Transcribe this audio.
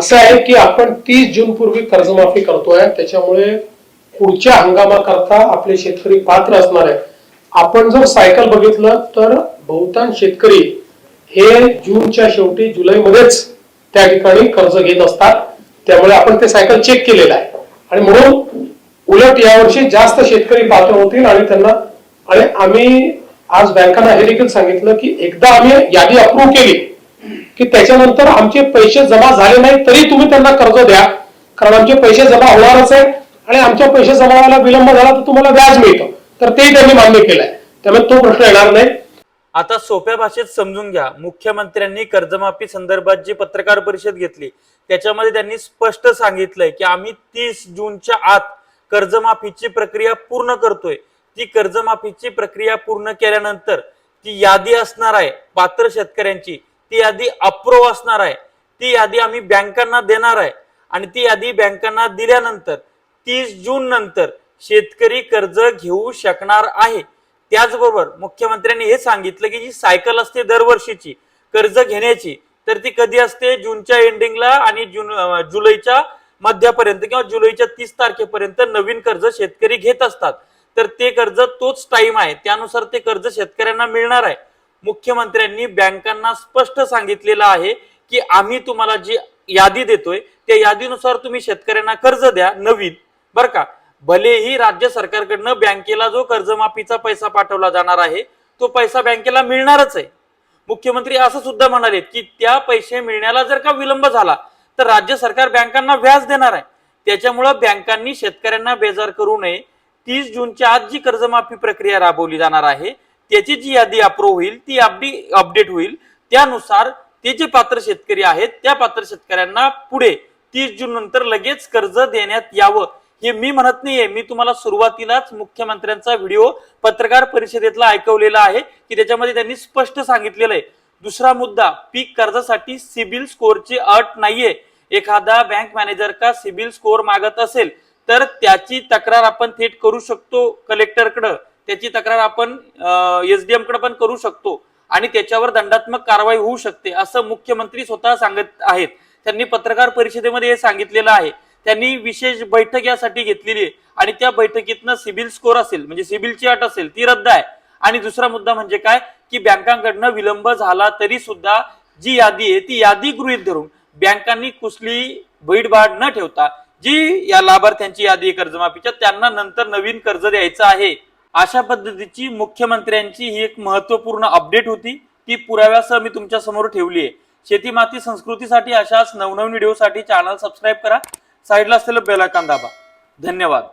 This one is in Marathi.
असं आहे की आपण 30 जून पूर्वी कर्जमाफी करतोय, त्याच्यामुळे पुढच्या हंगामाकरता आपले शेतकरी पात्र असणार आहे. आपण जर सायकल बघितलं तर बहुतांश शेतकरी हे जूनच्या शेवटी जुलैमध्येच त्या ठिकाणी कर्ज घेत असतात. त्यामुळे आपण ते सायकल चेक केलेलं आहे आणि म्हणून उलट यावर्षी जास्त शेतकरी पात्र होतील आणि त्यांना आणि आम्ही आज बँकांना हे देखील सांगितलं की एकदा आम्ही यादी अप्रूव्ह केली की त्याच्यानंतर आमचे पैसे जमा झाले नाही तरी तुम्ही त्यांना कर्ज द्या, कारण आमचे पैसे जमा होणारच आहे आणि आमच्या पैसे जमा व्हायला विलंब झाला तर तुम्हाला व्याज मिळतं. तर तेही त्यांनी मान्य केलंय, त्यामुळे तो प्रश्न येणार नाही. आता सोप्या भाषेत समजून घ्या, मुख्यमंत्र्यांनी कर्जमाफी संदर्भात जी पत्रकार परिषद घेतली त्याच्यामध्ये त्यांनी स्पष्ट सांगितलंय की आम्ही 30 जूनच्या आत कर्जमाफीची प्रक्रिया पूर्ण करतोय. ती कर्जमाफीची प्रक्रिया पूर्ण केल्यानंतर ती यादी असणार आहे पात्र शेतकऱ्यांची, ती यादी अप्रूव्ह असणार आहे, ती यादी आम्ही बँकांना देणार आहे आणि ती यादी बँकांना दिल्यानंतर 30 जून नंतर शेतकरी कर्ज घेऊ शकणार आहे. त्याचबरोबर मुख्यमंत्र्यांनी हे सांगितलं की जी सायकल असते दरवर्षीची कर्ज घेण्याची, तर ती कधी असते जूनच्या एंडिंगला आणि जुलैच्या मध्यापर्यंत किंवा जुलैच्या 30 तारखेपर्यंत नवीन कर्ज शेतकरी घेत असतात. तर ते कर्ज तोच टाइम आहे, त्यानुसार ते कर्ज शेतकऱ्यांना मिळणार आहे. मुख्यमंत्र्यांनी बँकांना स्पष्ट सांगितलेलं आहे की आम्ही तुम्हाला जी यादी देतोय त्या यादीनुसार तुम्ही शेतकऱ्यांना कर्ज द्या नवीन, बरं का. भलेही राज्य सरकारकडनं बँकेला जो कर्जमाफीचा पैसा पाठवला जाणार आहे तो पैसा बँकेला मिळणारच आहे. मुख्यमंत्री असं सुद्धा म्हणाले की त्या पैसे मिळण्याला जर का विलंब झाला तर राज्य सरकार बँकांना व्याज देणार आहे. त्याच्यामुळे बँकांनी शेतकऱ्यांना बेजार करू नये. 30 जूनच्या आत जी कर्जमाफी प्रक्रिया राबवली जाणार आहे त्याची जी यादी अप्रूव्ह होईल ती अपडेट होईल, त्यानुसार ते जे पात्र शेतकरी आहेत त्या पात्र शेतकऱ्यांना पुढे 30 जून नंतर लगेच कर्ज देण्यात यावं. हे मी म्हणत नाहीये, मी तुम्हाला सुरुवातीलाच मुख्यमंत्र्यांचा व्हिडिओ पत्रकार परिषदेतला ऐकवलेला आहे की त्याच्यामध्ये त्यांनी स्पष्ट सांगितलेलं आहे. दुसरा मुद्दा, पीक कर्जासाठी सिबिल स्कोअरची अट नाहीये. एखादा बँक मॅनेजर का सिबिल स्कोअर मागत असेल तर त्याची तक्रार आपण थेट करू शकतो कलेक्टरकडे, त्याची तक्रार आपण एसडीएम कडे पण करू शकतो आणि त्याच्यावर दंडात्मक कारवाई होऊ शकते असं मुख्यमंत्री स्वतः सांगत आहेत. त्यांनी पत्रकार परिषदेमध्ये हे सांगितलेलं आहे. त्यांनी विशेष बैठक यासाठी घेतलेली आहे आणि त्या बैठकीतनं सिबिल स्कोअर असेल म्हणजे सिबिलची अट असेल ती रद्द आहे. आणि दुसरा मुद्दा म्हणजे काय की बँकांकडनं विलंब झाला तरी सुद्धा जी यादी आहे ती यादी गृहीत धरून बँकांनी कुठली भीडभाड न ठेवता जी या लाभार्थ्यांची यादी कर्जमाफीच्या त्यांना नंतर नवीन कर्ज द्यायचं आहे. अशा पद्धतीची मुख्यमंत्र्यांची ही एक महत्वपूर्ण अपडेट होती, ती पुराव्यासह मी तुमच्या समोर ठेवली आहे. शेती माती संस्कृतीसाठी अशाच नवनवीन व्हिडिओसाठी चॅनल सबस्क्राईब करा, साईडला असलेलं बेल आयकॉन दाबा. धन्यवाद.